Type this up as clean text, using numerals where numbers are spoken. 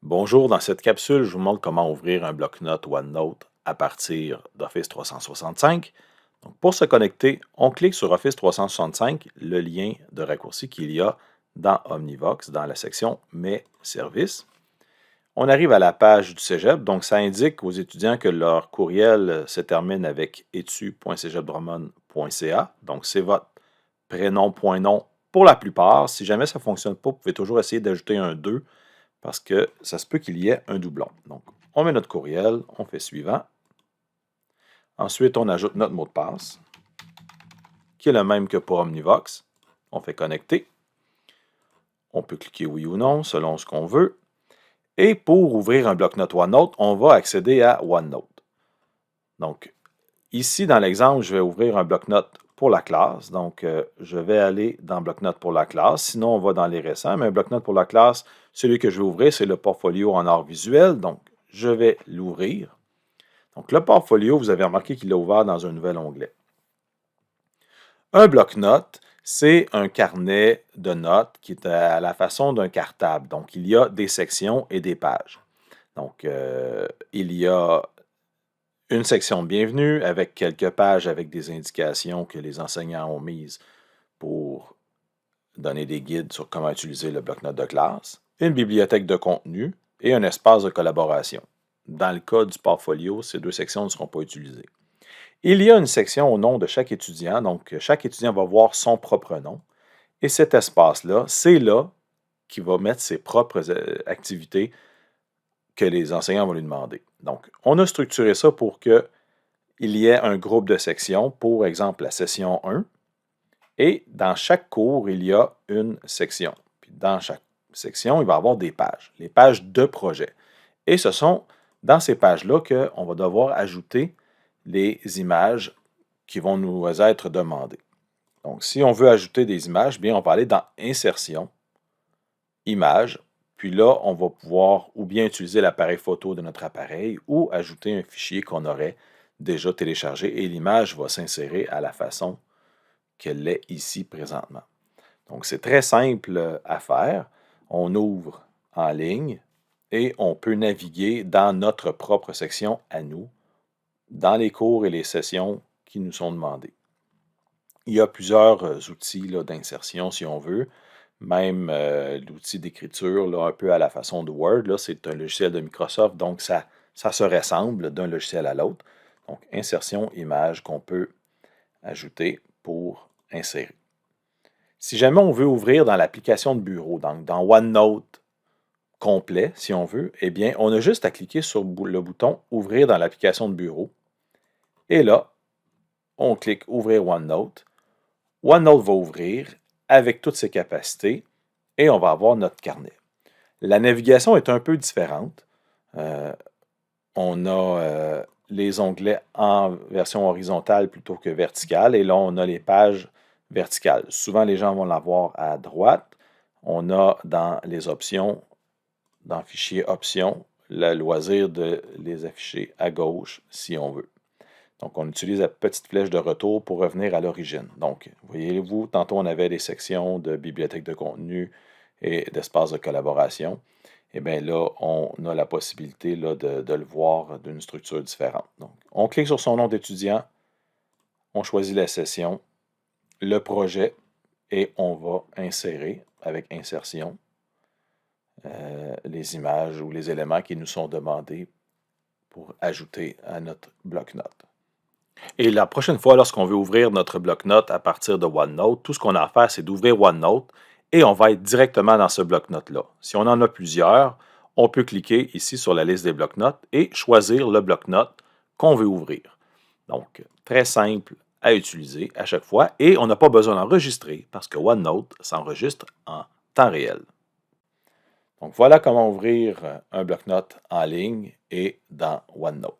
Bonjour, dans cette capsule, je vous montre comment ouvrir un bloc-notes OneNote à partir d'Office 365. Donc, pour se connecter, on clique sur Office 365, le lien de raccourci qu'il y a dans Omnivox, dans la section Mes services. On arrive à la page du Cégep, donc ça indique aux étudiants que leur courriel se termine avec etu.cégepromont.ca. Donc, c'est votre prénom, point nom pour la plupart. Si jamais ça ne fonctionne pas, vous pouvez toujours essayer d'ajouter un 2 parce que ça se peut qu'il y ait un doublon. Donc, on met notre courriel, on fait suivant. Ensuite, on ajoute notre mot de passe, qui est le même que pour Omnivox. On fait connecter. On peut cliquer oui ou non, selon ce qu'on veut. Et pour ouvrir un bloc-notes OneNote, on va accéder à OneNote. Donc, ici, dans l'exemple, je vais ouvrir un bloc-notes pour la classe. Donc, je vais aller dans bloc-notes pour la classe. Sinon, on va dans les récents. Mais un bloc-notes pour la classe, celui que je vais ouvrir, c'est le portfolio en art visuel. Donc, je vais l'ouvrir. Donc, le portfolio, vous avez remarqué qu'il est ouvert dans un nouvel onglet. Un bloc-notes, c'est un carnet de notes qui est à la façon d'un cartable. Donc, il y a des sections et des pages. Donc, il y a une section de bienvenue avec quelques pages avec des indications que les enseignants ont mises pour donner des guides sur comment utiliser le bloc-notes de classe, une bibliothèque de contenu et un espace de collaboration. Dans le cas du portfolio, ces deux sections ne seront pas utilisées. Il y a une section au nom de chaque étudiant, donc chaque étudiant va voir son propre nom. Et cet espace-là, c'est là qu'il va mettre ses propres activités que les enseignants vont lui demander. Donc, on a structuré ça pour qu'il y ait un groupe de sections, pour exemple la session 1, et dans chaque cours, il y a une section. Puis dans chaque section, il va y avoir des pages, les pages de projet. Et ce sont dans ces pages-là qu'on va devoir ajouter les images qui vont nous être demandées. Donc, si on veut ajouter des images, bien, on va aller dans Insertion, Images, puis là, on va pouvoir ou bien utiliser l'appareil photo de notre appareil ou ajouter un fichier qu'on aurait déjà téléchargé et l'image va s'insérer à la façon qu'elle est ici présentement. Donc, c'est très simple à faire. On ouvre en ligne et on peut naviguer dans notre propre section à nous, dans les cours et les sessions qui nous sont demandées. Il y a plusieurs outils d'insertion si on veut, même l'outil d'écriture un peu à la façon de Word. C'est un logiciel de Microsoft, donc ça se ressemble d'un logiciel à l'autre. Donc, insertion, image qu'on peut ajouter pour insérer. Si jamais on veut ouvrir dans l'application de bureau, donc dans OneNote complet, si on veut, eh bien, on a juste à cliquer sur le bouton « Ouvrir dans l'application de bureau ». Et là, on clique « Ouvrir OneNote ». OneNote va ouvrir avec toutes ses capacités et on va avoir notre carnet. La navigation est un peu différente. On a les onglets en version horizontale plutôt que verticale et là, on a les pages verticales. Souvent, les gens vont l'avoir à droite. On a dans les options, dans Fichier Options, le loisir de les afficher à gauche si on veut. Donc, on utilise la petite flèche de retour pour revenir à l'origine. Donc, voyez-vous, tantôt, on avait des sections de bibliothèque de contenu et d'espace de collaboration. Et bien là, on a la possibilité de le voir d'une structure différente. Donc, on clique sur son nom d'étudiant, on choisit la session, le projet, et on va insérer, avec insertion, les images ou les éléments qui nous sont demandés pour ajouter à notre bloc-notes. Et la prochaine fois, lorsqu'on veut ouvrir notre bloc-notes à partir de OneNote, tout ce qu'on a à faire, c'est d'ouvrir OneNote et on va être directement dans ce bloc-notes-là. Si on en a plusieurs, on peut cliquer ici sur la liste des bloc-notes et choisir le bloc-notes qu'on veut ouvrir. Donc, très simple à utiliser à chaque fois et on n'a pas besoin d'enregistrer parce que OneNote s'enregistre en temps réel. Donc, voilà comment ouvrir un bloc-notes en ligne et dans OneNote.